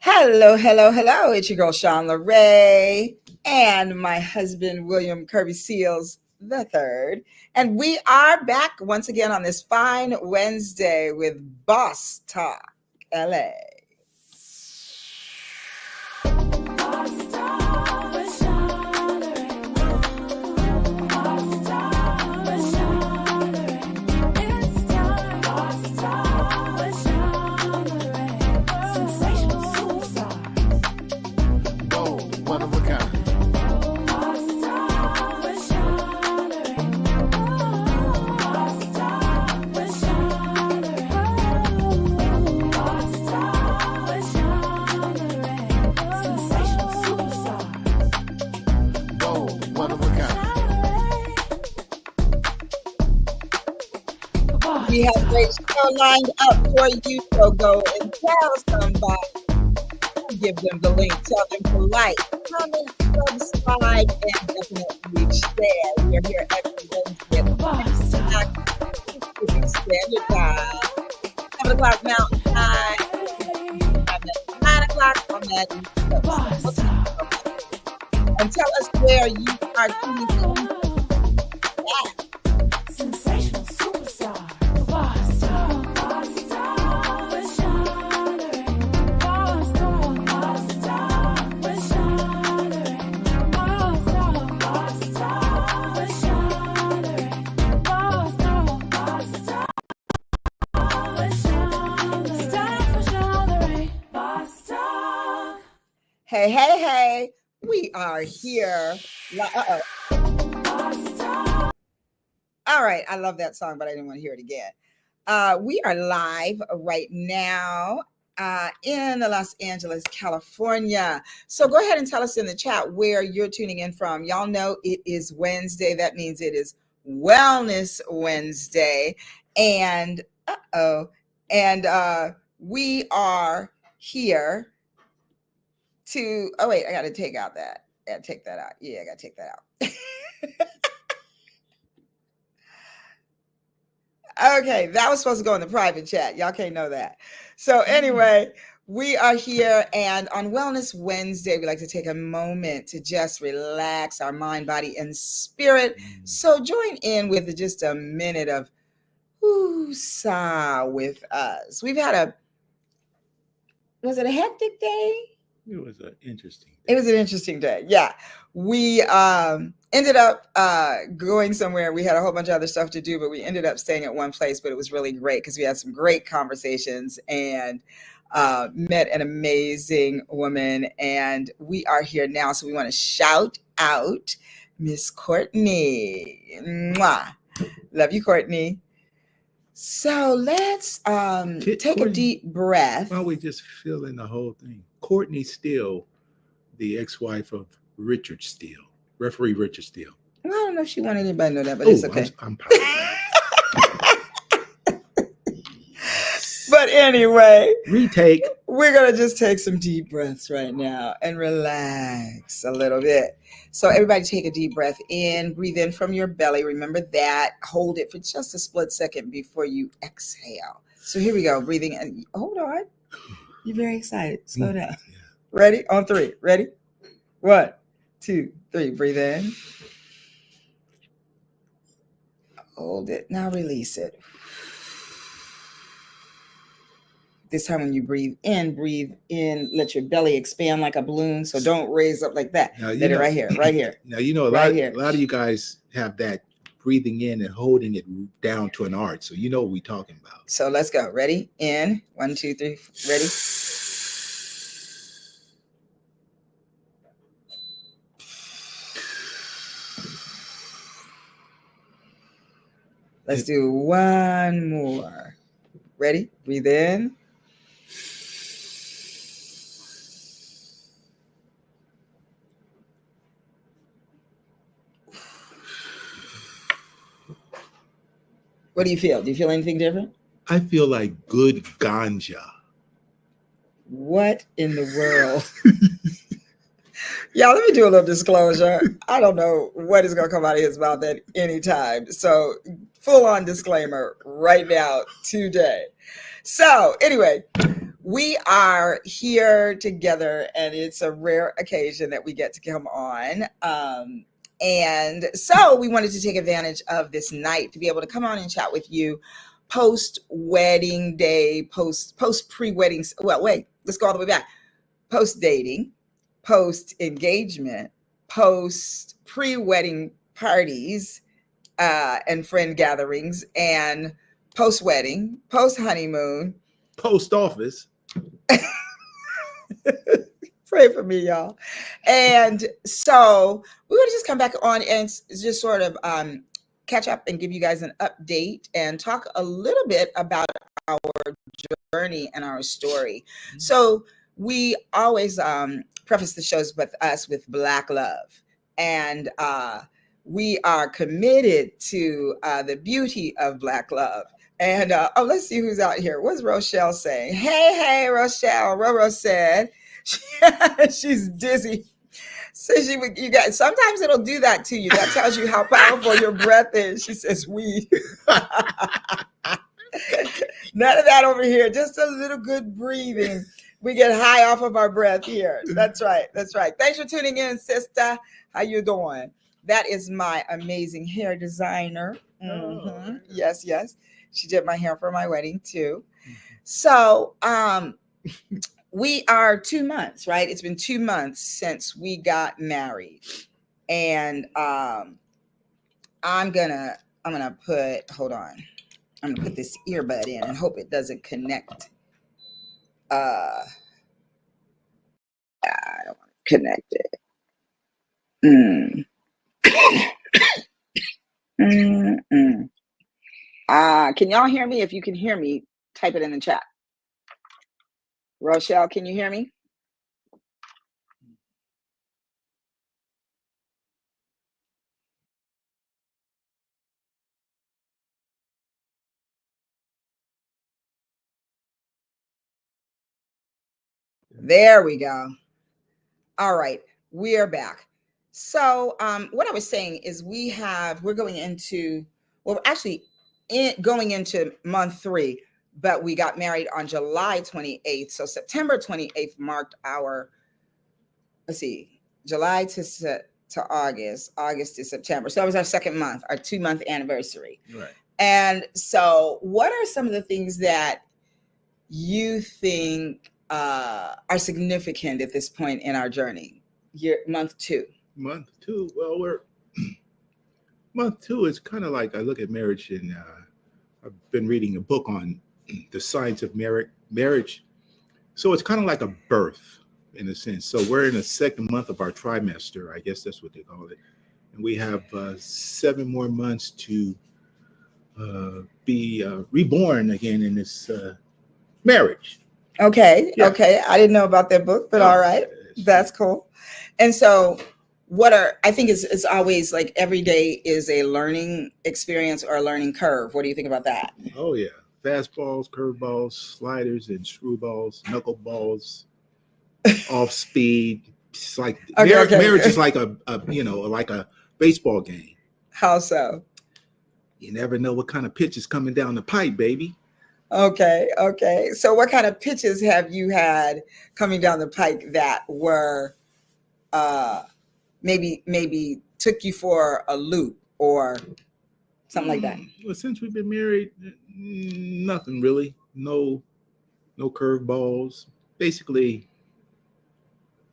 Hello, hello, hello. It's your girl, Sean LeRae, and my husband, William Kirby Seals the third. And we are back once again on this fine Wednesday with Boss Talk LA. We have a great show lined up for you, so go and tell somebody. Give them the link, tell them to like, comment, subscribe, and definitely share. We are here every Wednesday at Pacific Standard Time, 7 o'clock Mountain Time, 9 o'clock on that East Coast. And tell us where you are tuning in. Sensational superstar. Hey, hey, hey, we are here. All right, I love that song, but I didn't want to hear it again. We are live right now in Los Angeles, California. So go ahead and tell us in the chat where you're tuning in from. Y'all know it is Wednesday. That means it is Wellness Wednesday. And we are here to, oh wait, I got to take out that. Yeah, take that out. Yeah, I got to take that out. Okay, that was supposed to go in the private chat. Y'all can't know that. So anyway, we are here, and on Wellness Wednesday, we like to take a moment to just relax our mind, body, and spirit. So join in with just a minute of woosah with us. We've had was it a hectic day? It was an interesting day. It was an interesting day. Yeah. We ended up going somewhere. We had a whole bunch of other stuff to do, but we ended up staying at one place, but it was really great because we had some great conversations and met an amazing woman. And we are here now. So we want to shout out Miss Courtney. Mwah. Love you, Courtney. So let's take a deep breath. Why don't we just fill in the whole thing? Courtney Steele, the ex-wife of Richard Steele, referee Richard Steele. Well, I don't know if she wanted anybody to know that, but it's okay. I'm But anyway, retake. We're going to just take some deep breaths right now and relax a little bit. So everybody take a deep breath in, breathe in from your belly. Remember that. Hold it for just a split second before you exhale. So here we go. Breathing in. Hold on. You're very excited. Slow down. Yeah. Ready? On 3. Ready? 1, 2, 3. Breathe in. Hold it. Now release it. This time when you breathe in, let your belly expand like a balloon. So don't raise up like that. Now, let it right here. Now, a lot of you guys have that breathing in and holding it down to an arch. So you know what we're talking about. So let's go. Ready? In. 1, 2, 3. Ready? Let's do one more. Ready? Breathe in. What do you feel? Do you feel anything different? I feel like good ganja. What in the world? Y'all, let me do a little disclosure. I don't know what is going to come out of his mouth at any time. So full on disclaimer right now, today. So anyway, We are here together, and it's a rare occasion that we get to come on. And so we wanted to take advantage of this night to be able to come on and chat with you post wedding day, post pre-wedding. Well, wait, let's go all the way back. Post dating, post engagement, post pre-wedding parties and friend gatherings, and post wedding, post honeymoon, Post office. Pray for me, y'all. And so we want to just come back on and just sort of catch up and give you guys an update and talk a little bit about our journey and our story. So we always preface the shows with us with Black love. And we are committed to the beauty of Black love. And let's see who's out here. What's Rochelle saying? Hey, Rochelle. Roro said she's dizzy. So you guys, sometimes it'll do that to you. That tells you how powerful your breath is. She says, "We." None of that over here. Just a little good breathing. We get high off of our breath here. That's right. That's right. Thanks for tuning in, sister. How you doing? That is my amazing hair designer. Mm-hmm. Yes. She did my hair for my wedding too. So we are 2 months, right? It's been 2 months since we got married. And I'm gonna put, hold on. I'm gonna put this earbud in and hope it doesn't connect. I don't want to connect it. Can y'all hear me? If you can hear me, type it in the chat. Rochelle, can you hear me? There we go. All right, we are back. So what I was saying is we're going into, well, actually going into month 3, but we got married on July 28th. So September 28th marked our, July to August, August to September. So that was our second month, our 2-month anniversary. Right. And so what are some of the things that you think are significant at this point in our journey? Month 2. Month 2. Well, month 2 is kind of like I look at marriage, and I've been reading a book on the science of marriage. So it's kind of like a birth in a sense. So we're in the second month of our trimester, I guess that's what they call it, and we have 7 more months to be reborn again in this marriage. Okay. Yeah. Okay. I didn't know about that book, but all right. That's cool. And so I think it's always like every day is a learning experience or a learning curve. What do you think about that? Oh yeah. Fastballs, curveballs, sliders, and screwballs, knuckleballs, off speed. It's like marriage is like a baseball game. How so? You never know what kind of pitch is coming down the pipe, baby. Okay. So what kind of pitches have you had coming down the pike that were maybe took you for a loop or something like that? Well, since we've been married, nothing really. No curveballs. Basically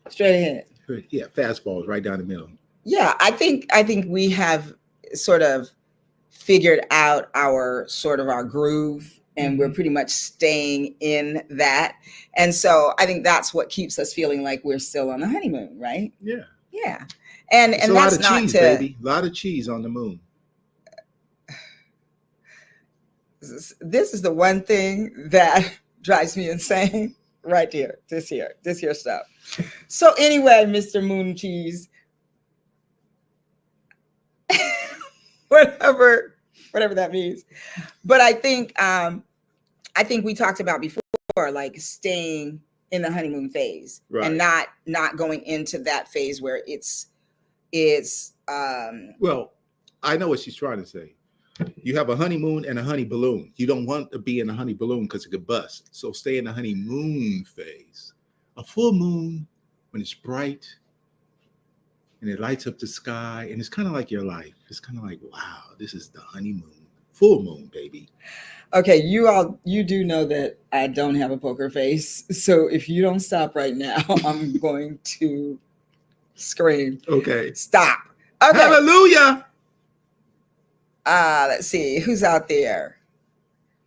straight ahead. Yeah, fastballs right down the middle. Yeah, I think we have sort of figured out our groove, and we're pretty much staying in that. And so I think that's what keeps us feeling like we're still on the honeymoon, right? Yeah. Yeah. And it's that's not cheese, baby. A lot of cheese on the moon. This is the one thing that drives me insane right here. This here stuff. So anyway, Mr. Moon Cheese, whatever that means. But I think we talked about before, like staying in the honeymoon phase, right, and not going into that phase where it's well, I know what she's trying to say. You have a honeymoon and a honey balloon. You don't want to be in a honey balloon because it could bust. So stay in the honeymoon phase. A full moon, when it's bright and it lights up the sky, and it's kind of like your life. It's kind of like, wow, this is the honeymoon. Full moon, baby. Okay, you do know that I don't have a poker face. So if you don't stop right now, I'm going to scream. Okay. Stop. Okay. Hallelujah. Let's see who's out there.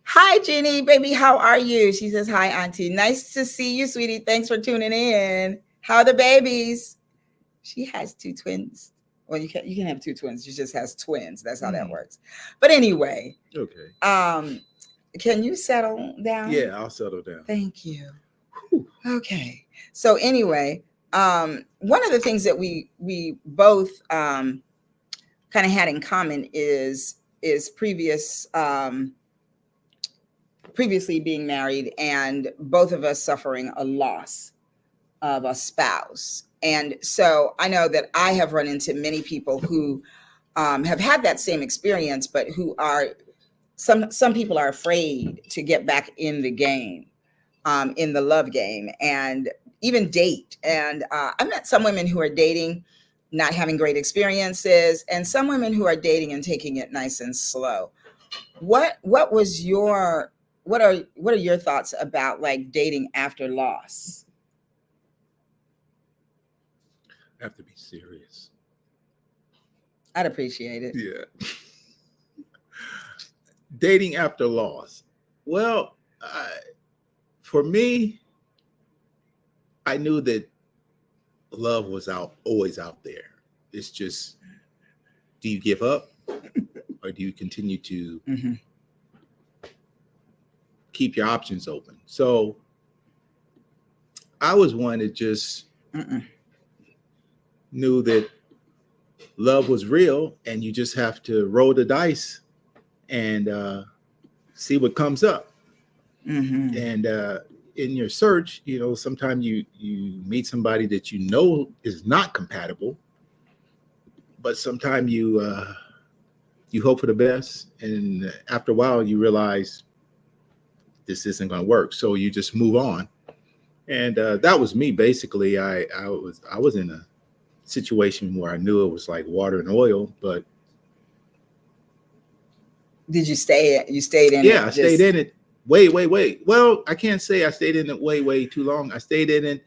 Hi, Jeannie, baby. How are you? She says, hi, Auntie. Nice to see you, sweetie. Thanks for tuning in. How are the babies? She has two twins. Well, you can have two twins. She just has twins. That's how that works. But anyway. Okay. Can you settle down? Yeah, I'll settle down. Thank you. Whew. Okay. So anyway, one of the things that we both kind of had in common is previously being married, and both of us suffering a loss of a spouse. And so I know that I have run into many people who have had that same experience, but who are some people are afraid to get back in the game, in the love game, and even date. And I met some women who are dating, not having great experiences, and some women who are dating and taking it nice and slow. What are your thoughts about like dating after loss? I have to be serious. I'd appreciate it. Yeah. Dating after loss. Well, for me, I knew that love was always out there. It's just, do you give up or do you continue to keep your options open? So I was one that just knew that love was real, and you just have to roll the dice and see what comes up. And in your search, sometimes you meet somebody that you know is not compatible, but sometimes you hope for the best, and after a while you realize this isn't going to work, so you just move on. And that was me basically. I was in a situation where I knew it was like water and oil, but did you stay in it? Yeah, I stayed in it way. Well, I can't say I stayed in it way too long. I stayed in it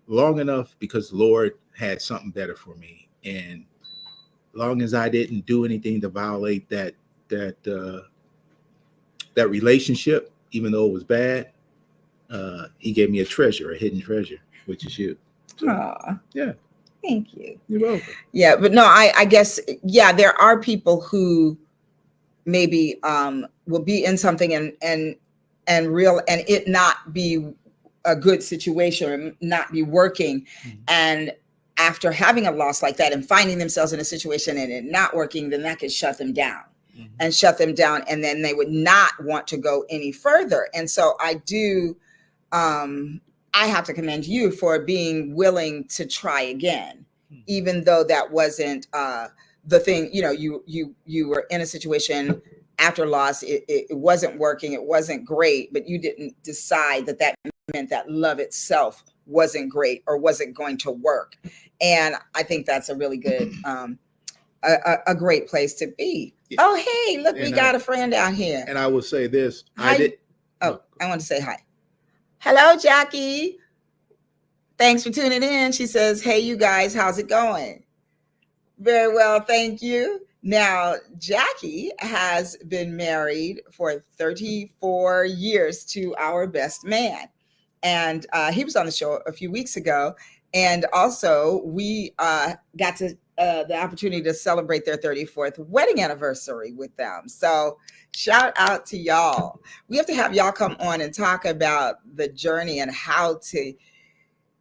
long enough because the Lord had something better for me. And long as I didn't do anything to violate that relationship, even though it was bad, he gave me a hidden treasure, which is you. So, yeah. Thank you. You're welcome. Yeah, but no, I guess, yeah, there are people who maybe will be in something and it not be a good situation or not be working. And after having a loss like that and finding themselves in a situation and it not working, then that could shut them down and then they would not want to go any further. And so I do, I have to commend you for being willing to try again, even though that wasn't the thing. You were in a situation after loss. It wasn't working. It wasn't great, but you didn't decide that meant that love itself wasn't great or wasn't going to work. And I think that's a really good, a great place to be. Yeah. Oh, hey, look, we got a friend out here. And I will say this. I want to say hi. Hello, Jackie. Thanks for tuning in. She says, hey, you guys, how's it going? Very well, thank you. Now, Jackie has been married for 34 years to our best man. And he was on the show a few weeks ago. And also, we got to the opportunity to celebrate their 34th wedding anniversary with them. So shout out to y'all. We have to have y'all come on and talk about the journey and how to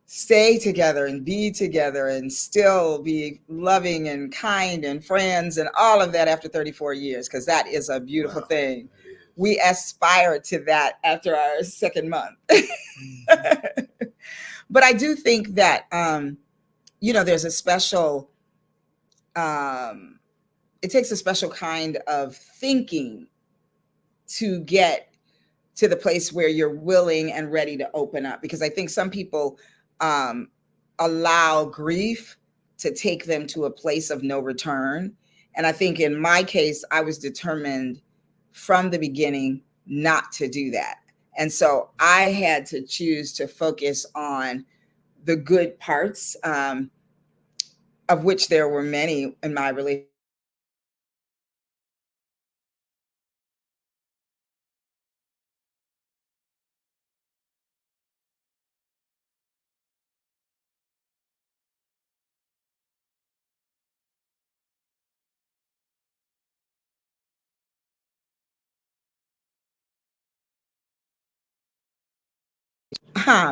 stay together and be together and still be loving and kind and friends and all of that after 34 years, because that is a beautiful thing. We aspire to that after our second month. But I do think that, there's a special it takes a special kind of thinking to get to the place where you're willing and ready to open up, because I think some people um, allow grief to take them to a place of no return. And I think in my case, I was determined from the beginning not to do that. And so I had to choose to focus on the good parts, of which there were many in my relationship.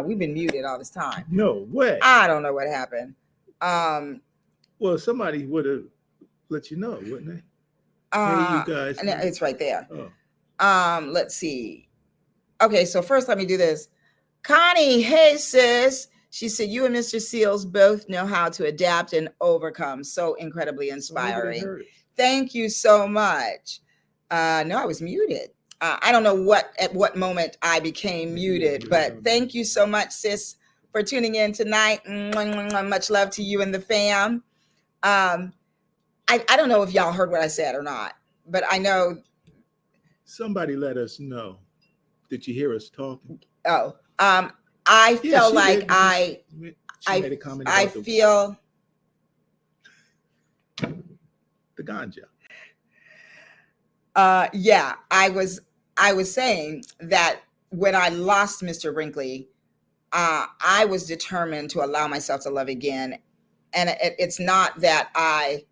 We've been muted all this time. No way. I don't know what happened. Um, Well, somebody would have let you know, wouldn't they? Hey, you guys. and it's right there. Oh. Let's see. Okay, so first let me do this. Connie, hey sis. She said, you and Mr. Seals both know how to adapt and overcome. So incredibly inspiring. Thank you so much. No, I was muted. I don't know at what moment I became muted, but thank you so much, sis, for tuning in tonight. Much love to you and the fam. I don't know if y'all heard what I said or not, but I know. Somebody let us know. Did you hear us talking? Oh, I felt like she made a comment about feel the ganja. Yeah, I was saying that when I lost Mr. Brinkley, I was determined to allow myself to love again. And it's not that I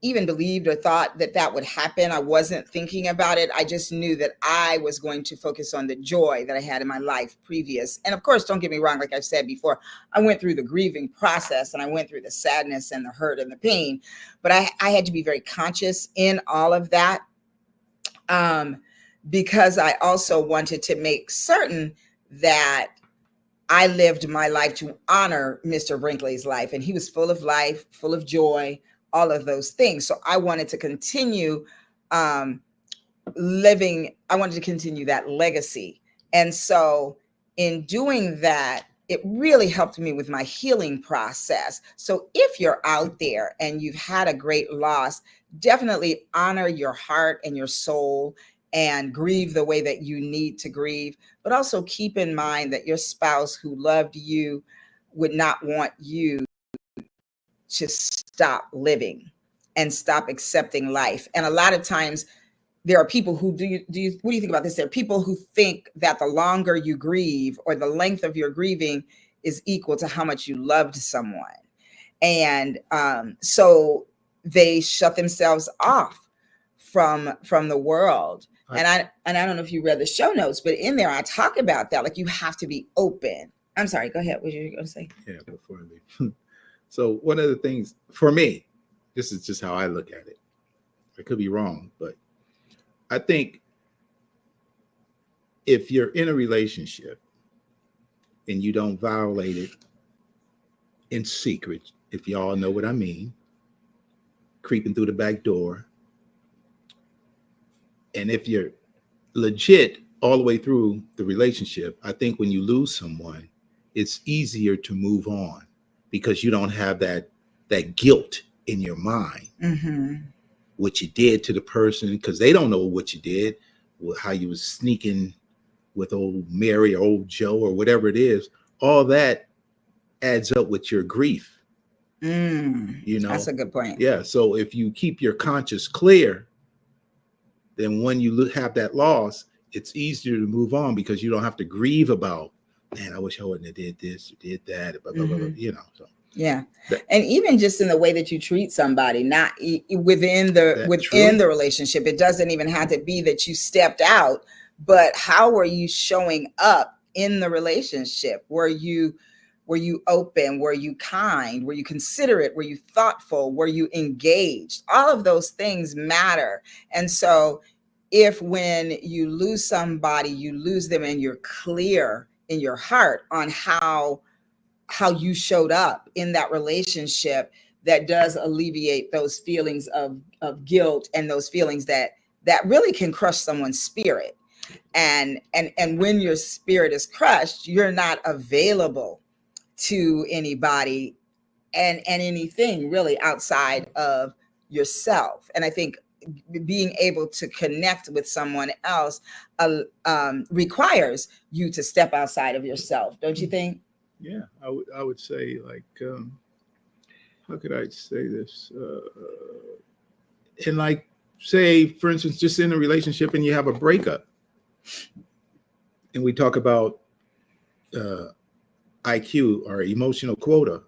even believed or thought that that would happen. I wasn't thinking about it. I just knew that I was going to focus on the joy that I had in my life previous. And of course, don't get me wrong, like I've said before, I went through the grieving process and I went through the sadness and the hurt and the pain, but I had to be very conscious in all of that, because I also wanted to make certain that I lived my life to honor Mr. Brinkley's life. And he was full of life, full of joy, all of those things. So I wanted to continue living. I wanted to continue that legacy. And so in doing that, it really helped me with my healing process. So if you're out there and you've had a great loss, definitely honor your heart and your soul and grieve the way that you need to grieve, but also keep in mind that your spouse who loved you would not want you to stop living and stop accepting life. And a lot of times there are people who what do you think about this? There are people who think that the longer you grieve or the length of your grieving is equal to how much you loved someone. And so they shut themselves off from the world. And I don't know if you read the show notes, but in there I talk about that. Like, you have to be open. I'm sorry, go ahead. What were you going to say? Yeah, before I leave. So one of the things for me, this is just how I look at it. I could be wrong, but I think if you're in a relationship and you don't violate it in secret, if y'all know what I mean, creeping through the back door, and if you're legit all the way through the relationship, I think when you lose someone, it's easier to move on because you don't have that guilt in your mind, what you did to the person, because they don't know what you did, how you was sneaking with old Mary or old Joe or whatever it is. All that adds up with your grief. You know, that's a good point. Yeah. So if you keep your conscience clear, then when you have that loss, it's easier to move on because you don't have to grieve about, man, I wish I wouldn't have did this or did that, blah, blah, blah, blah, you know. So yeah. And even just in the way that you treat somebody, not within the relationship, it doesn't even have to be that you stepped out, but how are you showing up in the relationship? Were you open? Were you kind? Were you considerate? Were you thoughtful? Were you engaged? All of those things matter. And so if when you lose somebody, you lose them and you're clear in your heart on how you showed up in that relationship, that does alleviate those feelings of guilt and those feelings that really can crush someone's spirit. And when your spirit is crushed, you're not available to anybody and anything really outside of yourself. And I think being able to connect with someone else requires you to step outside of yourself, don't you think? Yeah, I would say, like, how could I say this? And like, say, for instance, just in a relationship and you have a breakup, and we talk about IQ or emotional quota,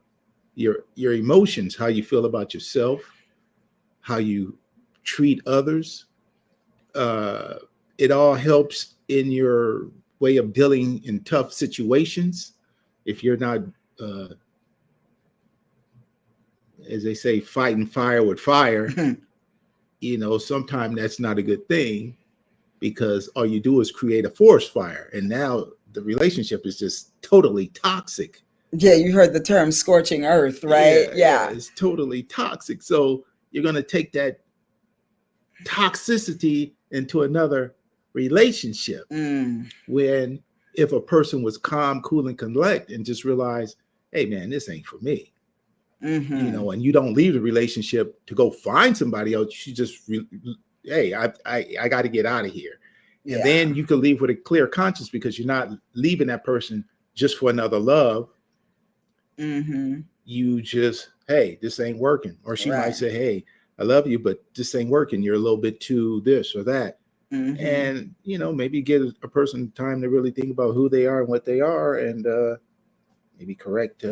your emotions, how you feel about yourself, how you treat others. It all helps in your way of dealing in tough situations. If you're not, as they say, fighting fire with fire, sometimes that's not a good thing, because all you do is create a forest fire. And now the relationship is just totally toxic. Yeah, you heard the term scorching earth, right? Yeah. It's totally toxic. So you're going to take that toxicity into another relationship. When if a person was calm, cool, and collect and just realize, hey, man, this ain't for me. And you don't leave the relationship to go find somebody else. You just, hey, I got to get out of here. And then you can leave with a clear conscience, because you're not leaving that person just for another love. You just, hey, this ain't working. Or she might say, hey, I love you, but this ain't working. You're a little bit too this or that. And, maybe give a person time to really think about who they are and what they are, and maybe correct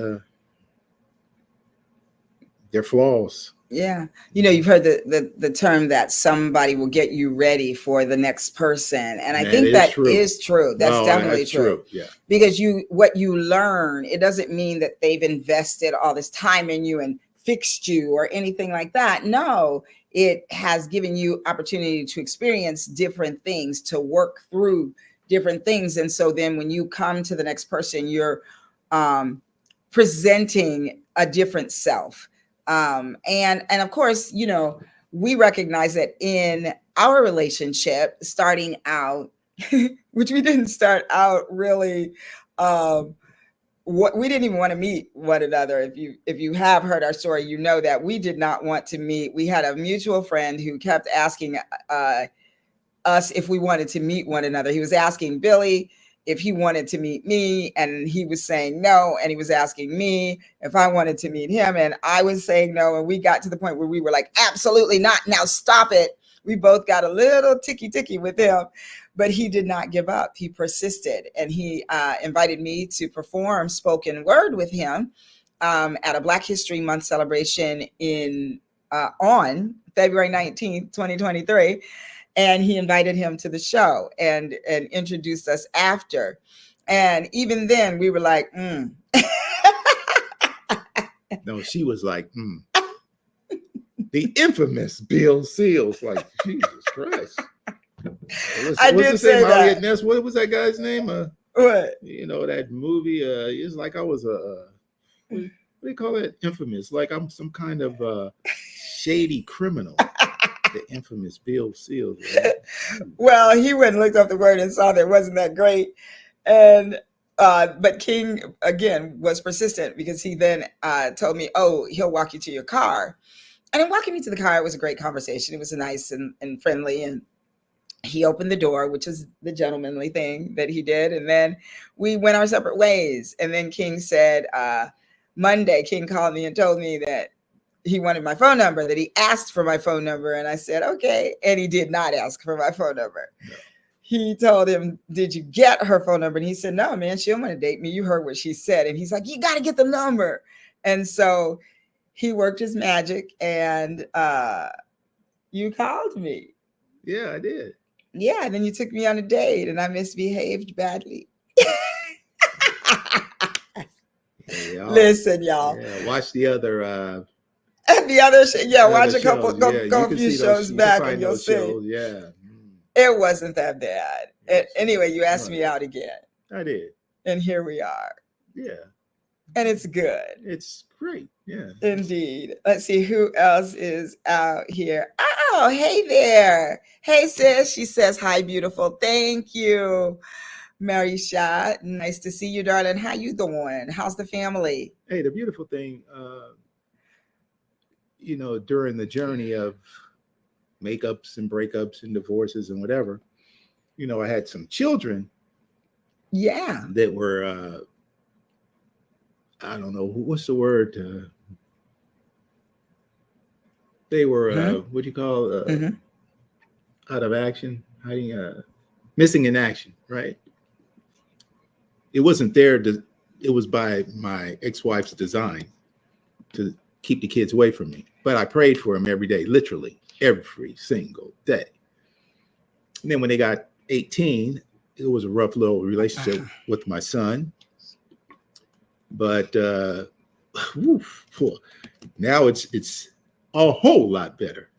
their flaws. Yeah. You've heard the term that somebody will get you ready for the next person. And I think that is true. That's definitely true. Yeah. Because what you learn, it doesn't mean that they've invested all this time in you and fixed you or anything like that. No, it has given you opportunity to experience different things, to work through different things. And so then when you come to the next person, you're presenting a different self. And of course, we recognize that in our relationship, starting out, which we didn't start out really, we didn't even want to meet one another. If you have heard our story, you know that we did not want to meet. We had a mutual friend who kept asking us if we wanted to meet one another. He was asking Billy if he wanted to meet me, and he was saying no. And he was asking me if I wanted to meet him, and I was saying no. And we got to the point where we were like, absolutely not. Now stop it. We both got a little ticky with him, but he did not give up. He persisted, and he invited me to perform spoken word with him at a Black History Month celebration on February 19th, 2023. And he invited him to the show and introduced us after. And even then we were like, No, she was like, The infamous Bill Seals. Like, Jesus Christ. I did say that. Ness, what was that guy's name? What? That movie, it's like I was what do you call it? Infamous. Like I'm some kind of shady criminal. The infamous Bill Seals. Right? Well, he went and looked up the word and saw that it wasn't that great. And but King again was persistent, because he then told me, oh, he'll walk you to your car. And in walking me to the car, it was a great conversation. It was nice and friendly. And he opened the door, which is the gentlemanly thing that he did. And then we went our separate ways. And then King said, Monday, King called me and told me that he wanted my phone number, that he asked for my phone number. And I said, okay. And he did not ask for my phone number. No. He told him, did you get her phone number? And he said, no, man, she don't want to date me. You heard what she said. And he's like, you got to get the number. And so he worked his magic, and you called me. Yeah, I did. Yeah. And then you took me on a date, and I misbehaved badly. Hey, listen, y'all. Yeah, watch the other watch a couple few shows back, and you'll see. Yeah, it wasn't that bad. Anyway, you asked me out again. I did, and here we are. Yeah, And it's good. It's great. Yeah. Indeed. Let's see who else is out here. Oh, hey there. Hey, sis. She says, hi, beautiful. Thank you, Mary Shah. Nice to see you, darling. How you doing? How's the family? Hey, the beautiful thing, during the journey of makeups and breakups and divorces and whatever, I had some children Yeah. that were, I don't know, what's the word? They were, what do you call, out of action, missing in action, right? It wasn't there. It was by my ex-wife's design to keep the kids away from me. But I prayed for them every day, literally every single day. And then when they got 18, it was a rough little relationship with my son. But now it's a whole lot better.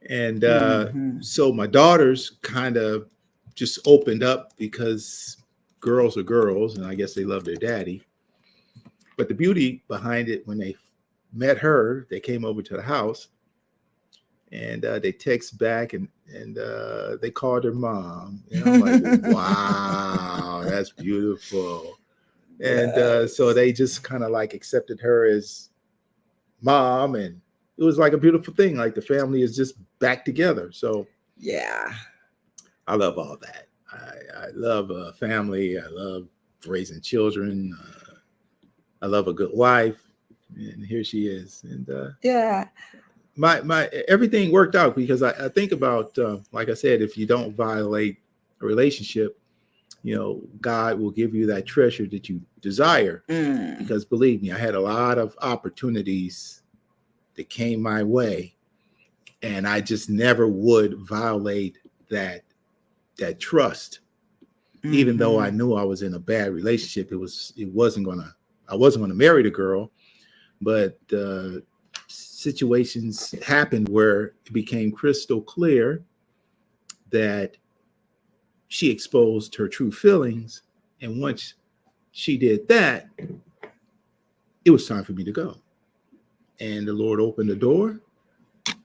And so my daughters kind of just opened up because girls are girls, and I guess they love their daddy. But the beauty behind it, when they met her, they came over to the house, and they text back, and they called her mom. And I'm like, wow, that's beautiful. And so they just kind of like accepted her as mom, and it was like a beautiful thing. Like the family is just back together. So yeah, I love all that. I love family. I love raising children. I love a good wife, and here she is. And yeah, my everything worked out because I think about, like I said, if you don't violate a relationship, God will give you that treasure that you desire. Because believe me, I had a lot of opportunities that came my way, and I just never would violate that trust. Even though I knew I was in a bad relationship, I wasn't gonna marry the girl, but situations happened where it became crystal clear that she exposed her true feelings, and once she did that, it was time for me to go. And the Lord opened the door,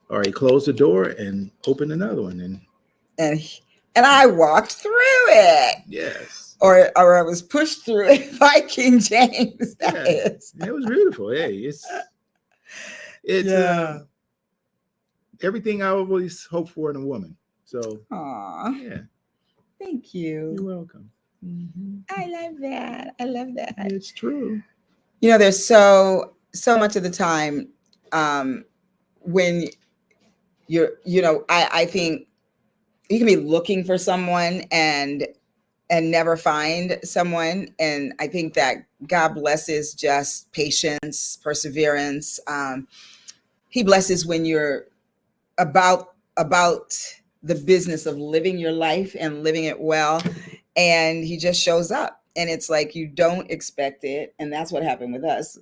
or He closed the door and opened another one, and I walked through it. Yes. Or I was pushed through it by King James. That is. It was beautiful. Hey, it's everything I always hope for in a woman. So, yeah. Thank you. You're welcome. I love that. I love that. It's true. There's so much of the time when I think you can be looking for someone and never find someone. And I think that God blesses just patience, perseverance. He blesses when you're about the business of living your life and living it well. And He just shows up, and it's like you don't expect it. And that's what happened with us.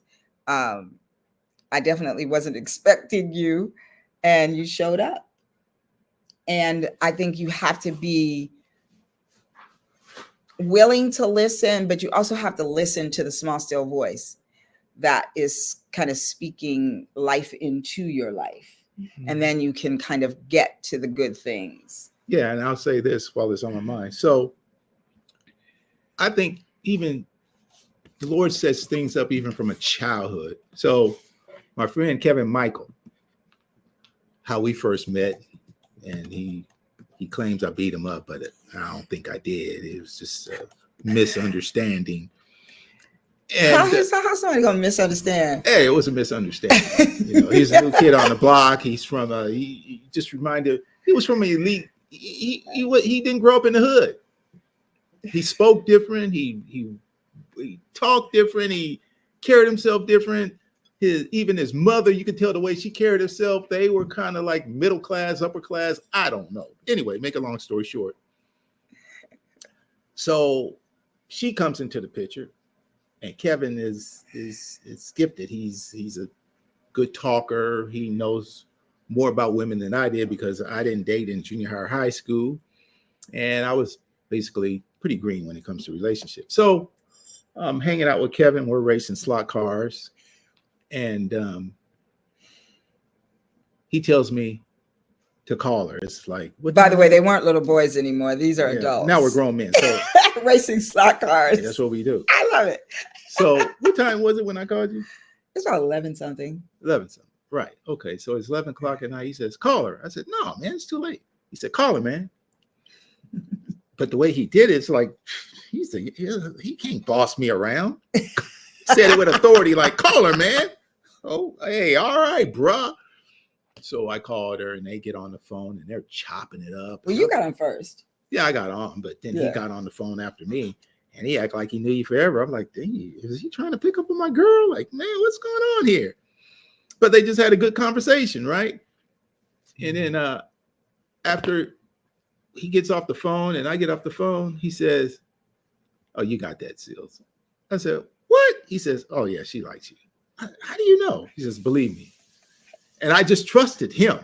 I definitely wasn't expecting you, and you showed up. And I think you have to be willing to listen, but you also have to listen to the small, still voice that is kind of speaking life into your life. And then you can kind of get to the good things. Yeah, and I'll say this while it's on my mind. So I think even the Lord sets things up even from a childhood. So my friend Kevin Michael, how we first met, and he claims I beat him up, but I don't think I did. It was just a misunderstanding. And how's somebody gonna misunderstand? Hey, it was a misunderstanding. He's a new kid on the block. He's from he just reminded, he was from an elite. He didn't grow up in the hood. He spoke different. He talked different. He carried himself different. Even his mother, you could tell the way she carried herself. They were kind of like middle class, upper class. I don't know. Anyway, make a long story short. So she comes into the picture, and Kevin is gifted. He's a good talker. He knows more about women than I did because I didn't date in junior high or high school, and I was basically pretty green when it comes to relationships. So I'm hanging out with Kevin. We're racing slot cars. And he tells me to call her. It's like, what By the way, they weren't little boys anymore. These are adults. Now we're grown men. So racing slot cars. yeah, that's what we do. I love it. So what time was it when I called you? It's about 11 something. 11 something. Right. Okay. So it's 11 o'clock at night. He says, call her. I said, no, man, it's too late. He said, call her, man. But the way he did it, it's like, he can't boss me around. Said it with authority, like, call her, man. Oh, hey, all right, bruh. So I called her and they get on the phone and they're chopping it up. Well, you got on first. Yeah, I got on, but then he got on the phone after me and he acted like he knew you forever. I'm like, dang, is he trying to pick up on my girl? Like, man, what's going on here? But they just had a good conversation, right? And then after he gets off the phone and I get off the phone, he says, oh, you got that, Seals. I said, what? He says, oh, yeah, she likes you. How do you know? He says, believe me. And I just trusted him.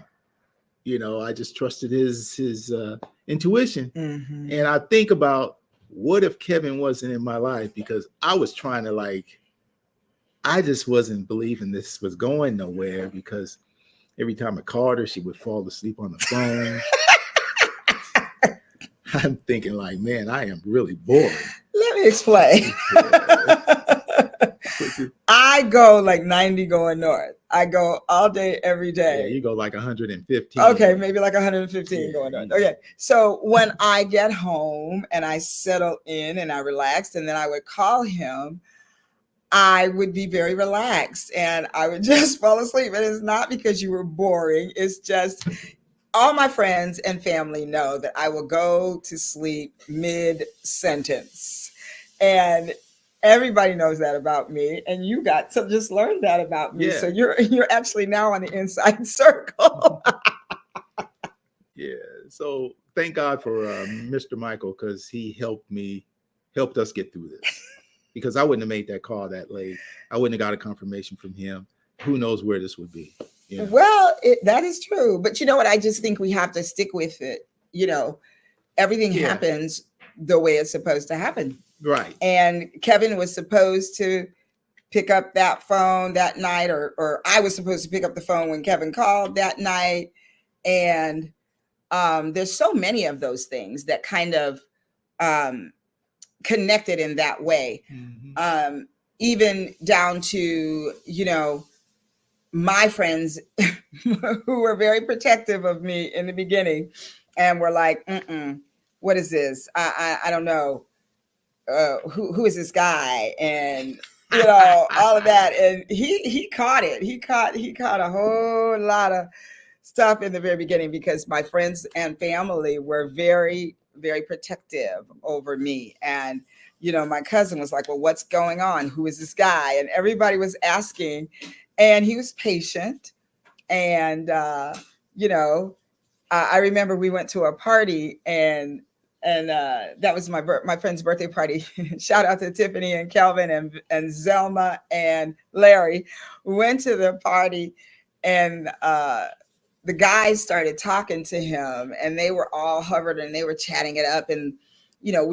You know, I just trusted his intuition. Mm-hmm. And I think about, what if Kevin wasn't in my life? Because I was trying to I just wasn't believing this was going nowhere, because every time I called her, she would fall asleep on the phone. I'm thinking like, man, I am really bored. Let me explain. I go like 90 going north. I go all day, every day. Yeah, you go like 115. Okay, maybe like 115 going north. Okay, so when I get home and I settle in and I relaxed, and then I would call him, I would be very relaxed and I would just fall asleep. And it's not because you were boring. It's just all my friends and family know that I will go to sleep mid-sentence. And everybody knows that about me, and you got to just learn that about me. Yeah. So you're actually now on the inside circle. Yeah. So thank God for Mr. Michael, because he helped us get through this. Because I wouldn't have made that call that late. I wouldn't have got a confirmation from him. Who knows where this would be? You know? Well, that is true. But you know what? I just think we have to stick with it. You know, everything happens the way it's supposed to happen. Right. And Kevin was supposed to pick up that phone that night, or I was supposed to pick up the phone when Kevin called that night. And there's so many of those things that kind of connected in that way. Mm-hmm. Even down to, you know, my friends who were very protective of me in the beginning and were like, what is this? I don't know. Who is this guy? And you know, all of that. And he caught it. He caught a whole lot of stuff in the very beginning, because my friends and family were very, very protective over me. And you know, my cousin was like, well, what's going on? Who is this guy? And everybody was asking, and he was patient. And you know, I remember we went to a party, and that was my friend's birthday party. Shout out to Tiffany and Kelvin and Zelma and Larry. We went to the party, and the guys started talking to him, and they were all hovered and they were chatting it up. And, you know,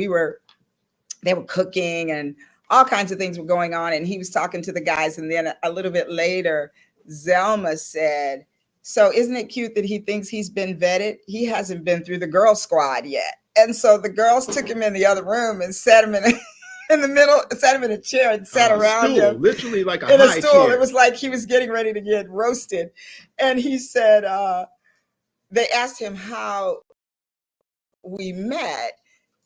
they were cooking and all kinds of things were going on. And he was talking to the guys. And then a little bit later, Zelma said, so isn't it cute that he thinks he's been vetted? He hasn't been through the girl squad yet. And so the girls took him in the other room and sat him in the middle, sat him in a chair and sat around him. Literally like in a high stool. Chair. It was like he was getting ready to get roasted. And he said, they asked him how we met.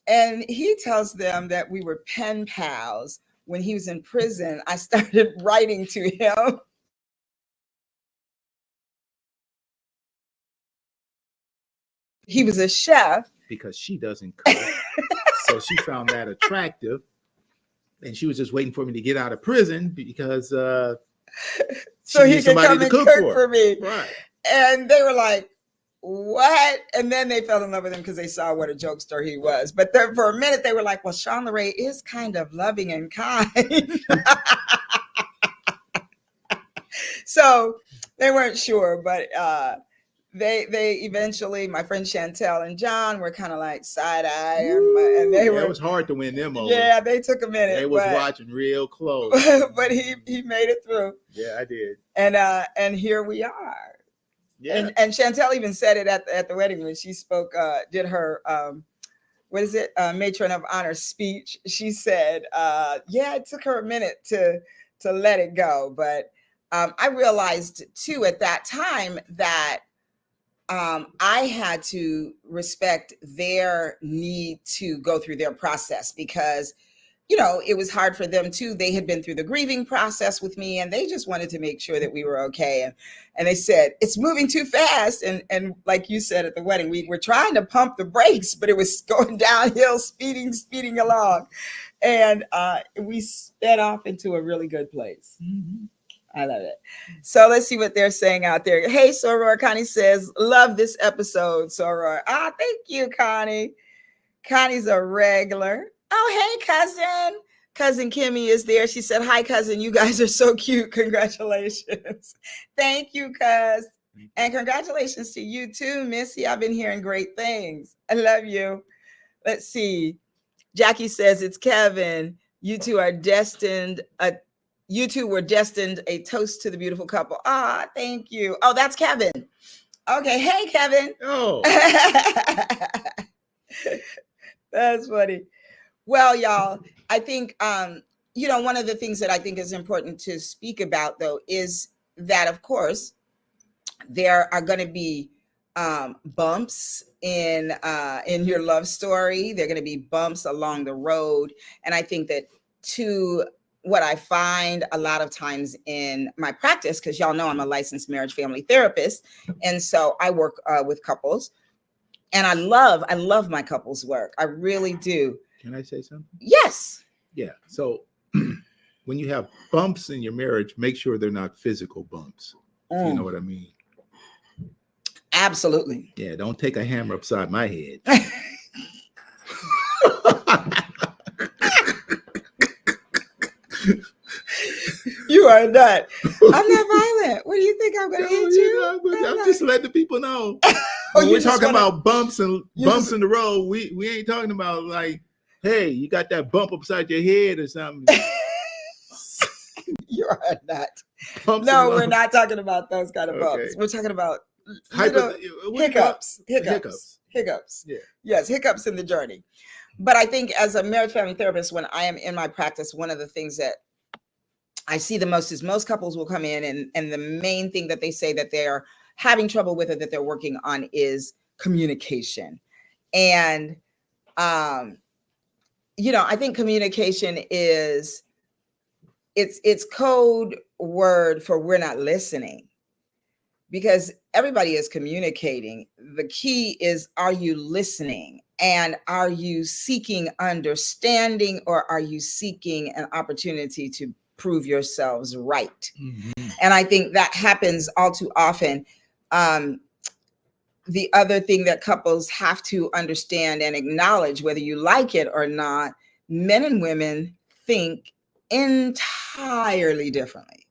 And he tells them that we were pen pals. When he was in prison, I started writing to him. He was a chef. Because she doesn't cook. So she found that attractive. And she was just waiting for me to get out of prison because so he could come and cook for me. Right. And they were like, what? And then they fell in love with him because they saw what a jokester he was. But for a minute, they were like, well, Sean LeRae is kind of loving and kind. So they weren't sure, but they eventually, my friend Chantel and John were kind of like side eye, and It were, was hard to win them over. yeah, they took a minute. They was watching real close. But he made it through. Yeah, I did. And here we are. Yeah. And Chantel even said it at the wedding when she spoke, did her what is it, matron of honor speech. She said, yeah, it took her a minute to let it go, but I realized too at that time that I had to respect their need to go through their process because, you know, it was hard for them too. They had been through the grieving process with me and they just wanted to make sure that we were okay. And they said, it's moving too fast. And like you said at the wedding, we were trying to pump the brakes, but it was going downhill, speeding along. And we sped off into a really good place. Mm-hmm. I love it. So let's see what they're saying out there. Hey, Soror, Connie says, love this episode, Soror. Ah, thank you, Connie. Connie's a regular. Oh, hey, cousin. Cousin Kimmy is there. She said, hi, cousin. You guys are so cute. Congratulations. Thank you, cuz. And congratulations to you too, Missy. I've been hearing great things. I love you. Let's see. Jackie says, it's Kevin. You two are destined. You two were destined a toast to the beautiful couple. Ah, thank you. Oh, that's Kevin. Okay. Hey, Kevin. Oh. That's funny. Well, y'all, I think, you know, one of the things that I think is important to speak about, though, is that, of course, there are going to be bumps in your love story. There are going to be bumps along the road. And I think that what I find a lot of times in my practice, because y'all know I'm a licensed marriage family therapist. And so I work with couples and I love my couples work. I really do. Can I say something? Yes. Yeah. So when you have bumps in your marriage, make sure they're not physical bumps. You know what I mean? Absolutely. Yeah. Don't take a hammer upside my head. You are not. I'm not violent. What do you think I'm going to hit you? I'm just letting the people know. When we're talking about bumps in the road, we ain't talking about like, hey, you got that bump upside your head or something. You are not. No, we're not talking about those kind of bumps. Okay. We're talking about hiccups. Yeah. Yes, hiccups in the journey. But I think as a marriage family therapist, when I am in my practice, one of the things that I see the most is most couples will come in and the main thing that they say that they're having trouble with or that they're working on is communication. And, you know, I think communication is, it's code word for we're not listening because everybody is communicating. The key is, are you listening? And are you seeking understanding or are you seeking an opportunity to prove yourselves right? Mm-hmm. And I think that happens all too often. The other thing that couples have to understand and acknowledge, whether you like it or not, men and women think entirely differently.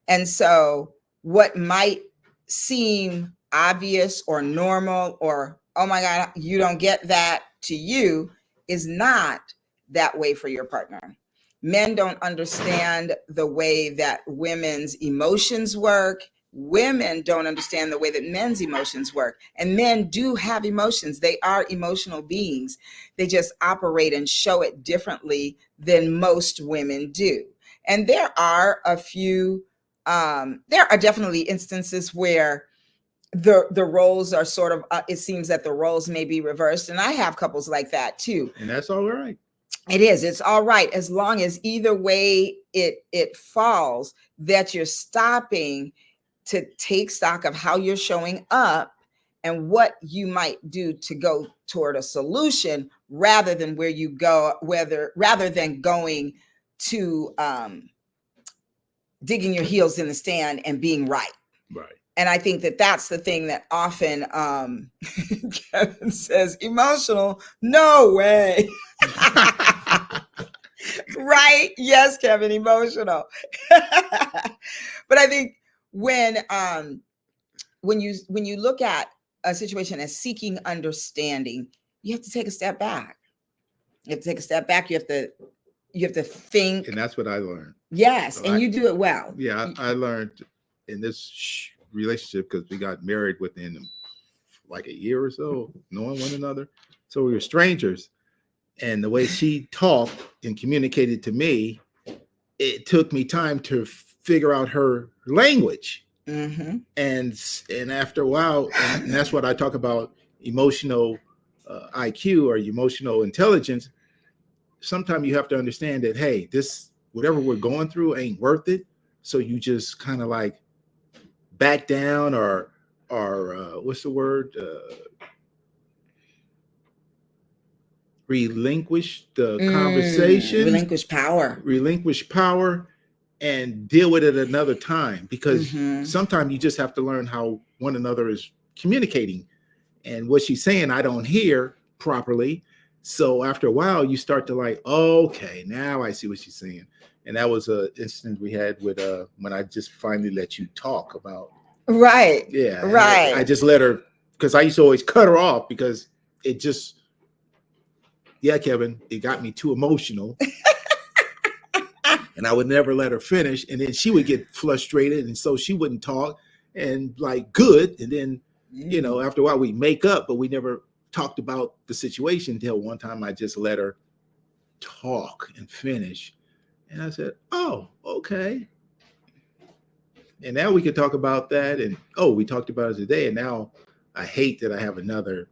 And so what might seem obvious or normal or, oh my God, you don't get that to you is not that way for your partner. Men don't understand the way that women's emotions work. Women don't understand the way that men's emotions work. And men do have emotions. They are emotional beings. They just operate and show it differently than most women do. And there are a few, there are definitely instances where the roles are sort of, it seems that the roles may be reversed. And I have couples like that too. And that's all right. It is. It's all right. As long as either way it falls, that you're stopping to take stock of how you're showing up and what you might do to go toward a solution rather than where you go, rather than going to digging your heels in the sand and being right. Right. And I think that that's the thing that often Kevin says, emotional, no way. Right? Yes, Kevin, emotional. But I think when when you look at a situation as seeking understanding, you have to take a step back. You have to take a step back. You have to think. And that's what I learned. Yes, So and you do it well. Yeah, I learned in this relationship, because we got married within like a year or so, knowing one another. So we were strangers. And the way she talked and communicated to me, it took me time to figure out her language. Mm-hmm. And after a while, and that's what I talk about, emotional IQ or emotional intelligence. Sometimes you have to understand that, hey, this, whatever we're going through ain't worth it. So you just kind of like back down or what's the word? Relinquish the conversation. Relinquish power and deal with it another time. Because sometimes you just have to learn how one another is communicating. And what she's saying, I don't hear properly. So after a while, you start to like, okay, now I see what she's saying. And that was an instance we had with when I just finally let you talk about. Right. Yeah. Right. I just let her, because I used to always cut her off because it just, yeah, Kevin, it got me too emotional. And I would never let her finish. And then she would get frustrated. And so she wouldn't talk and like good. And then, you know, after a while we make up, but we never talked about the situation until one time I just let her talk and finish. And I said, oh, okay. And now we can talk about that. And, oh, we talked about it today. And now I hate that I have another.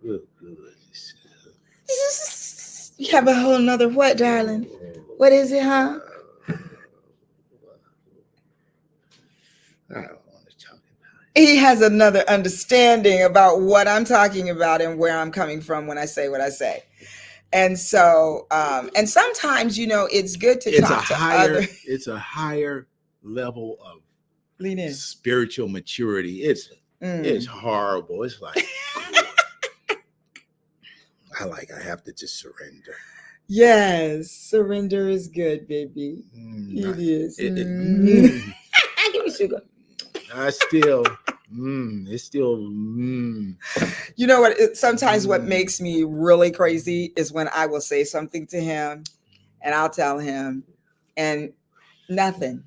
You have a whole nother what, darling? What is it, huh? I don't want to talk about it. He has another understanding about what I'm talking about and where I'm coming from when I say what I say. And so, and sometimes, you know, it's good to talk to other. It's a higher level of lean in spiritual maturity. It's horrible. It's like, I have to just surrender. Yes, surrender is good, baby. It is. Give me sugar. I still, it's still. You know what? Sometimes what makes me really crazy is when I will say something to him, and I'll tell him, and nothing.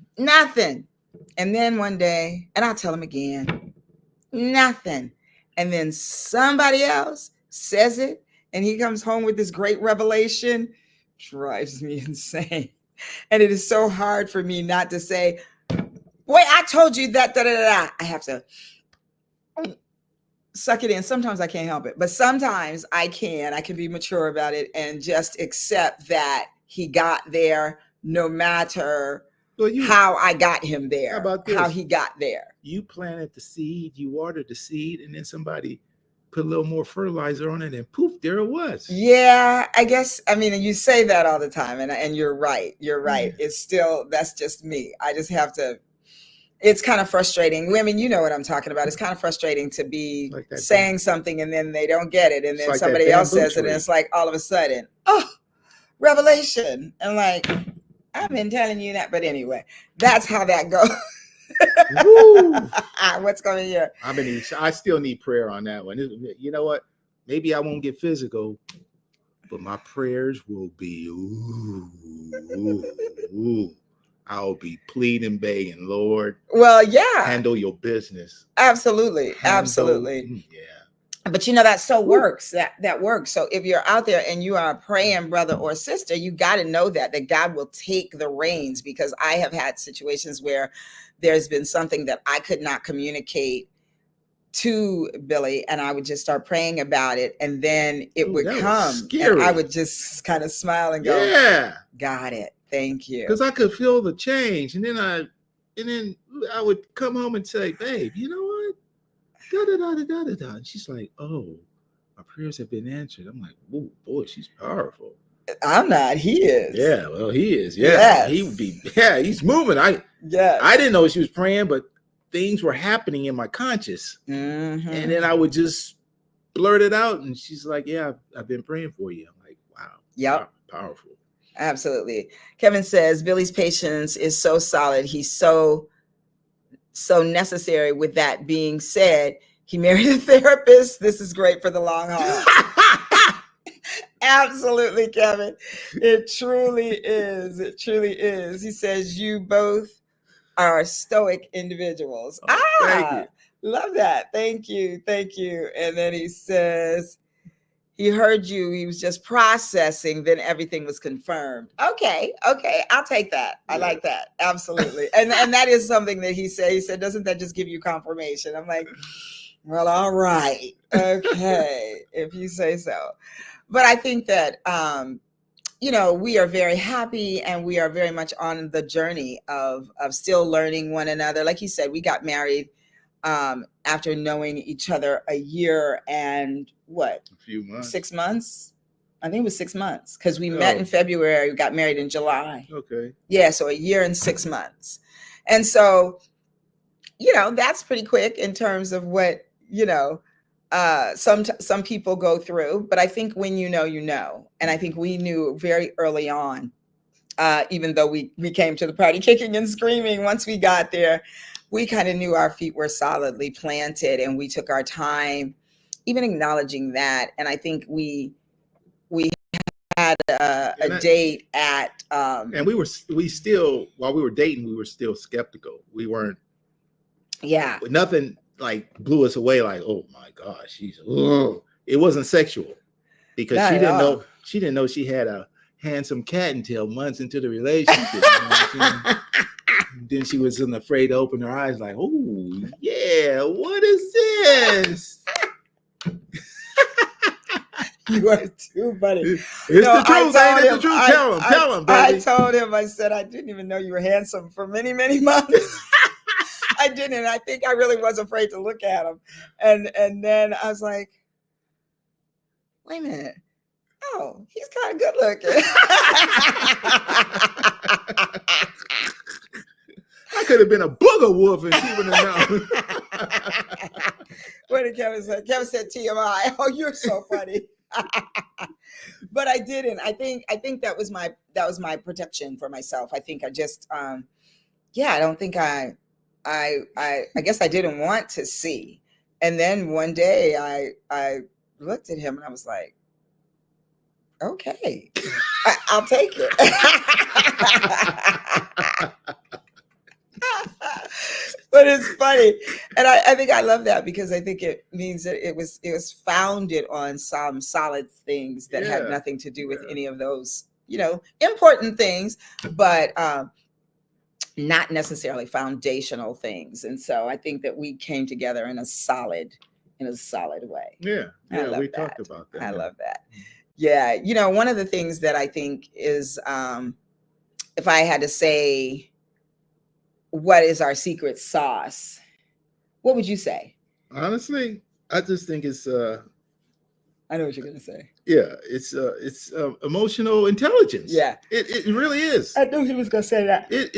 And then one day, and I'll tell him again, nothing. And then somebody else says it, and he comes home with this great revelation. Drives me insane. And it is so hard for me not to say, wait, I told you that, da, da, da. I have to suck it in. Sometimes I can't help it, but sometimes I can be mature about it and just accept that he got there no matter how I got him there, how about this? How he got there. You planted the seed, you watered the seed, and then somebody put a little more fertilizer on it, and poof, there it was. Yeah, I guess, I mean, you say that all the time, and you're right. It's still, that's just me. I just have to, it's kind of frustrating. I mean, you know what I'm talking about. It's kind of frustrating to be like saying something and then they don't get it. And then like somebody else says it, and it's like all of a sudden, oh, revelation. And like, I've been telling you that. But anyway, that's how that goes. What's going here? I still need prayer on that one. You know what? Maybe I won't get physical, but my prayers will be I'll be pleading, begging, Lord. Well, yeah. Handle your business. Absolutely. Absolutely. Yeah. But you know, that so works. That works. So if you're out there and you are praying, brother or sister, you got to know that God will take the reins, because I have had situations where there's been something that I could not communicate to Billy, and I would just start praying about it, and then it would come, and I would just kind of smile and go, "Yeah, got it, thank you." Because I could feel the change, and then I would come home and say, "Babe, you know what? Da da da da da da." And she's like, "Oh, my prayers have been answered." I'm like, "Oh boy, she's powerful." I'm not. He is. Yeah, well, he is. Yeah, yes. He would be. Yeah, he's moving. I didn't know she was praying, but things were happening in my conscious, and then I would just blurt it out, and she's like, "Yeah, I've been praying for you." I'm like, "Wow, yep, powerful." Absolutely. Kevin says Billy's patience is so solid. He's so necessary. With that being said, He married a therapist. This is great for the long haul. Absolutely, Kevin. It truly is. It truly is. He says, you both are stoic individuals. Thank you. Love that. Thank you. Thank you. And then he says, he heard you. He was just processing. Then everything was confirmed. Okay. Okay. I'll take that. I like that. Absolutely. And that is something that he said. He said, doesn't that just give you confirmation? I'm like, well, all right. Okay. If you say so. But I think that, we are very happy and we are very much on the journey of still learning one another. Like you said, we got married after knowing each other a year and a few months, 6 months. I think it was 6 months because we met in February. We got married in July. Okay. Yeah. So a year and 6 months. And so, that's pretty quick in terms of what, some people go through, but I think when you know, and I think we knew very early on, even though we came to the party kicking and screaming, once we got there, we kind of knew our feet were solidly planted and we took our time, even acknowledging that. And I think we had a date at, and we still, while we were dating, we were still skeptical. We weren't, nothing like blew us away. Like, oh my gosh, it wasn't sexual because she didn't know she had a handsome cat until months into the relationship. Then she was afraid to open her eyes, like, oh yeah, what is this? You are too funny. It's the truth, ain't it? The truth. Tell him, baby. I told him, I said, I didn't even know you were handsome for many, many months. I didn't. I think I really was afraid to look at him. And then I was like, wait a minute. Oh, he's kind of good looking. I could have been a booger wolf and she would have known. What did Kevin say? Kevin said TMI. Oh, you're so funny. But I didn't. I think that was my protection for myself. I think I just I don't think I guess I didn't want to see. And then one day I looked at him and I was like, okay, I'll take it. But it's funny. And I think I love that because I think it means that it was founded on some solid things that had nothing to do with any of those, important things, but not necessarily foundational things. And so I think that we came together in a solid way. Yeah. We talked about that. I love that. Yeah. One of the things that I think is, if I had to say, what is our secret sauce? What would you say? Honestly, I just think it's I know what you're gonna say. Yeah, it's emotional intelligence. Yeah, it really is. I knew he was gonna say that. It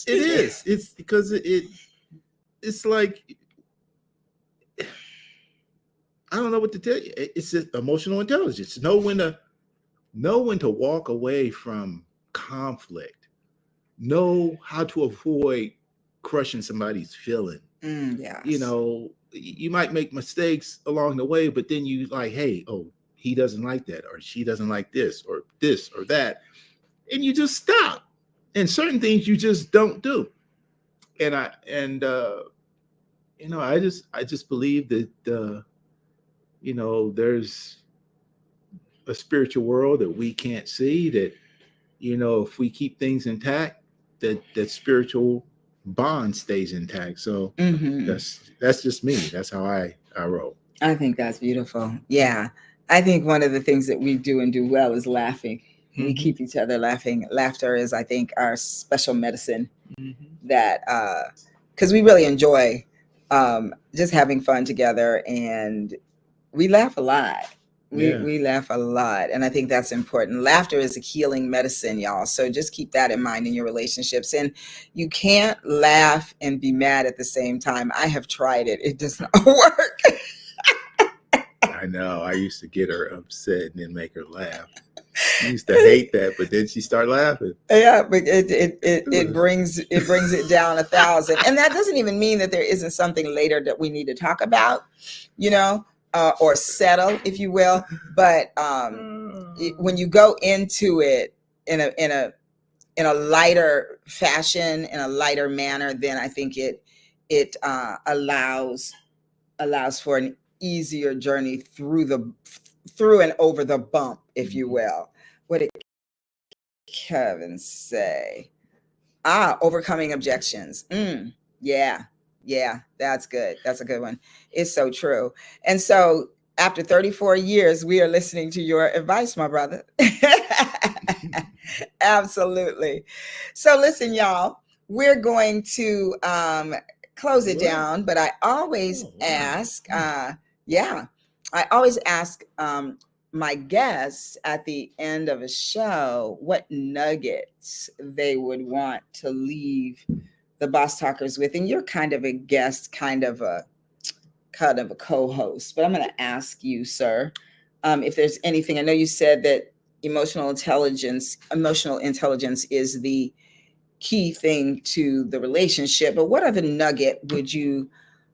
is. It's because it's like, I don't know what to tell you. It's emotional intelligence. Know when to walk away from conflict. Know how to avoid crushing somebody's feeling. Yeah. You might make mistakes along the way, but then you like, hey, he doesn't like that, or she doesn't like this or that. And you just stop. And certain things you just don't do. And I just believe that there's a spiritual world that we can't see, that if we keep things intact, that spiritual bond stays intact. So that's just me. That's how I roll. I think that's beautiful. Yeah. I think one of the things that we do and do well is laughing. We keep each other laughing. Laughter is, I think, our special medicine that, because we really enjoy just having fun together, and we laugh a lot. We laugh a lot. And I think that's important. Laughter is a healing medicine, y'all. So just keep that in mind in your relationships. And you can't laugh and be mad at the same time. I have tried it. It does not work. I know. I used to get her upset and then make her laugh. She used to hate that, but then she started laughing. Yeah, but it brings it down 1,000, and that doesn't even mean that there isn't something later that we need to talk about, you know, or settle, if you will. But when you go into it in a lighter fashion, in a lighter manner, then I think it allows for an easier journey through and over the bump, if you will. What did Kevin say? Overcoming objections. Yeah, that's good. That's a good one. It's so true. And so after 34 years, we are listening to your advice, my brother. Absolutely. So listen, y'all, we're going to close it down, but I always ask, I always ask my guests at the end of a show what nuggets they would want to leave the Boss Talkers with. And you're kind of a guest, kind of a co-host, but I'm going to ask you, sir, if there's anything. I know you said that emotional intelligence is the key thing to the relationship, but what other nugget would you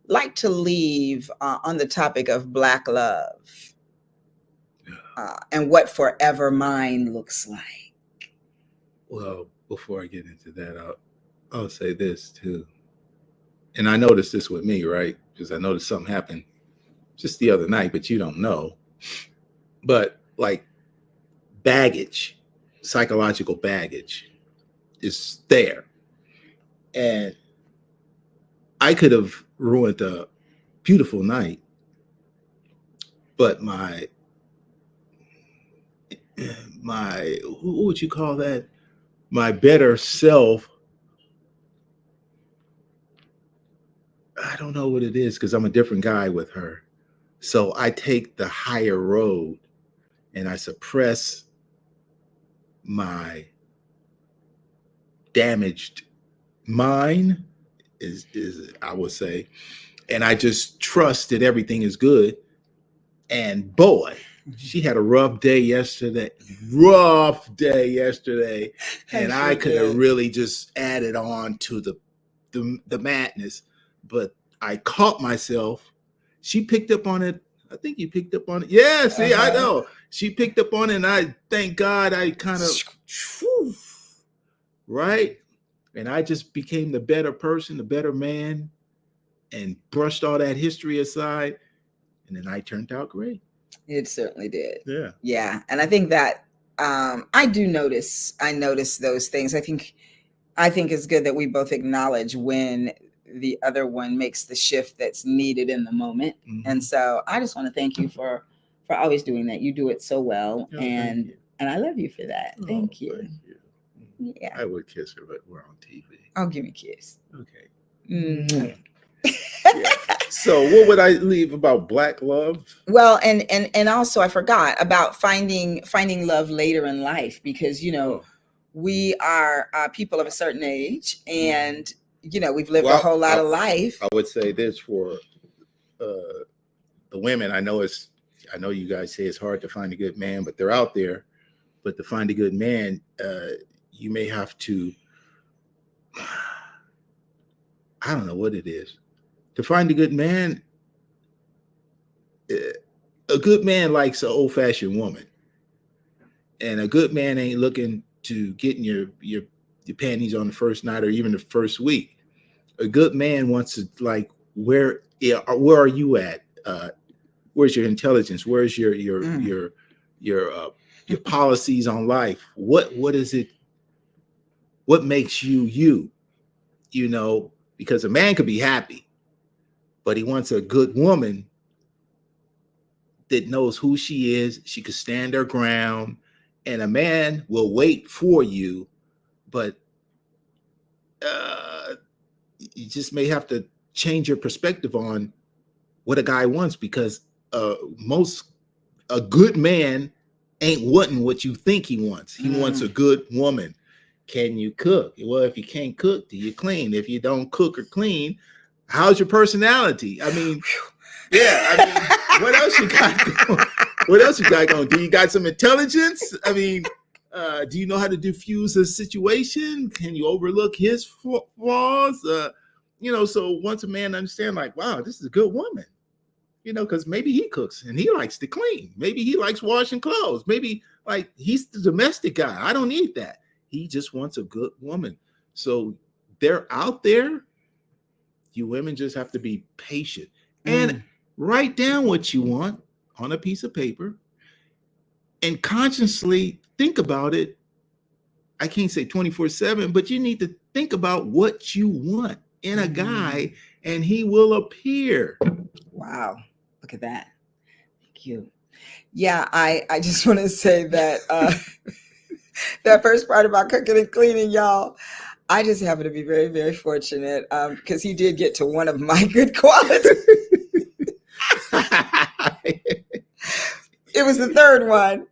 like to leave on the topic of Black love and what forever mine looks like? Well, before I get into that, I'll say this too. And I noticed this with me, right? Because I noticed something happened just the other night, but you don't know. But like baggage, psychological baggage is there. And I could have ruined a beautiful night, but my what would you call that? My better self, I don't know what it is because I'm a different guy with her. So I take the higher road and I suppress my damaged mind, is I would say, and I just trust that everything is good. And boy, she had a rough day yesterday, and I could have really just added on to the madness, but I caught myself. She picked up on it. I think you picked up on it. Yeah, see, I know. She picked up on it, and I thank God I kind of, right? And I just became the better person, the better man, and brushed all that history aside, and then I turned out great. It certainly did. Yeah. Yeah. And I think that I notice those things. I think it's good that we both acknowledge when the other one makes the shift that's needed in the moment. Mm-hmm. And so I just want to thank you for always doing that. You do it so well. Oh, and I love you for that. Thank you. Thank you. Yeah. I would kiss her, but we're on TV. Oh, give me a kiss. Okay. Mm-hmm. Yeah. So what would I leave about Black love? Well, and also I forgot about finding love later in life, because we are people of a certain age, and we've lived a whole lot of life. I would say this for the women. I know you guys say it's hard to find a good man, but they're out there. But to find a good man, you may have to, I don't know what it is. To find a good man likes an old-fashioned woman. And a good man ain't looking to get in your panties on the first night or even the first week. A good man wants to, like, where are you at? Where's your intelligence? Where's your policies on life? What is it? What makes you? Because a man could be happy, but he wants a good woman that knows who she is. She could stand her ground, and a man will wait for you, but you just may have to change your perspective on what a guy wants, because a good man ain't wanting what you think he wants. He wants a good woman. Can you cook? Well, if you can't cook, do you clean? If you don't cook or clean, how's your personality? I mean, what else you got going? What else you got going? Do you got some intelligence? I mean, do you know how to diffuse a situation? Can you overlook his flaws? So once a man understands, like, wow, this is a good woman, because maybe he cooks and he likes to clean. Maybe he likes washing clothes. Maybe like he's the domestic guy. I don't need that. He just wants a good woman. So they're out there. You women just have to be patient and write down what you want on a piece of paper and consciously think about it. I can't say 24/7, but you need to think about what you want in a guy and he will appear. Wow. Look at that. Thank you. Yeah, I just want to say that that first part about cooking and cleaning, y'all, I just happen to be very, very fortunate because he did get to one of my good qualities. It was the third one.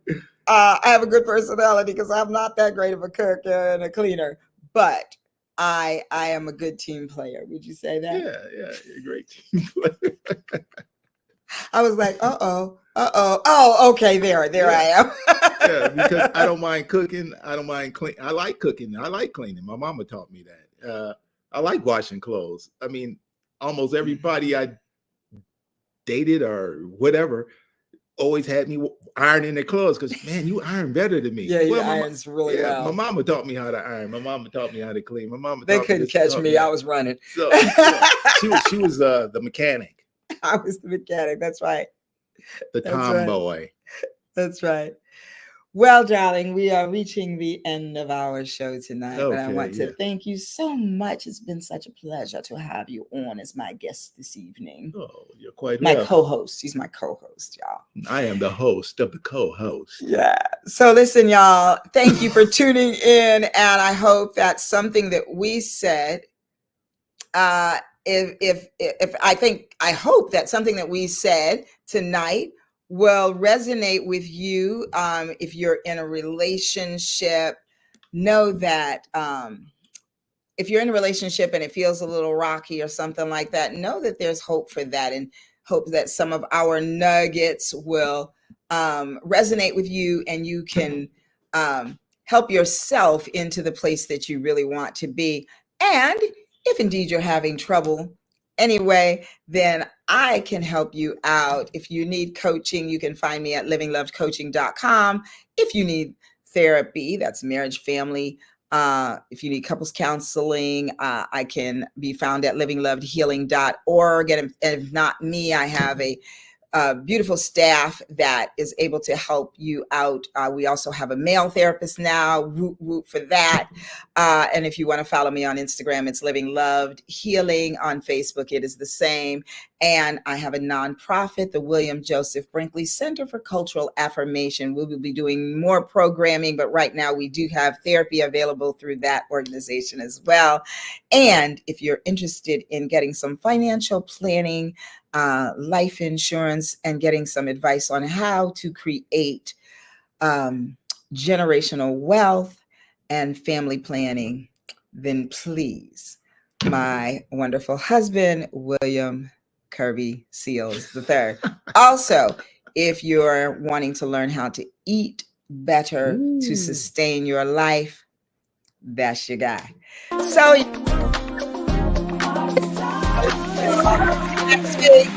I have a good personality because I'm not that great of a cook and a cleaner, but I am a good team player. Would you say that? Yeah, you're a great team player. I was like, oh, okay, there I am. Yeah, because I don't mind cooking. I don't mind clean. I like cooking. I like cleaning. My mama taught me that. I like washing clothes. I mean, almost everybody I dated or whatever always had me ironing their clothes because, man, you iron better than me. Yeah, you irons really well. My mama taught me how to iron. My mama taught me how to clean. My mama. They couldn't catch me. I was running. So she was the mechanic. I was the mechanic. That's right. The tomboy. That's right. Well, darling, we are reaching the end of our show tonight. Okay, but I want to thank you so much. It's been such a pleasure to have you on as my guest this evening. Oh, you're quite my welcome. Co-host. He's my co-host, y'all. I am the host of the co-host. Yeah. So listen, y'all, thank you for tuning in. And I hope that something that we said, I hope that something that we said tonight will resonate with you. If you're in a relationship, know that if you're in a relationship and it feels a little rocky or something like that, know that there's hope for that, and hope that some of our nuggets will resonate with you and you can help yourself into the place that you really want to be. And if indeed you're having trouble anyway, then I can help you out. If you need coaching, you can find me at livinglovedcoaching.com. If you need therapy, that's marriage, family. If you need couples counseling, I can be found at livinglovedhealing.org. And if not me, I have a beautiful staff that is able to help you out. We also have a male therapist now. Woot woot for that. And if you want to follow me on Instagram, it's Living Loved Healing. On Facebook, it is the same. And I have a nonprofit, the William Joseph Brinkley Center for Cultural Affirmation. We will be doing more programming, but right now we do have therapy available through that organization as well. And if you're interested in getting some financial planning, life insurance, and getting some advice on how to create generational wealth and family planning, then please, my wonderful husband, William Kirby Seals III. Also, if you're wanting to learn how to eat better to sustain your life, that's your guy. So next week,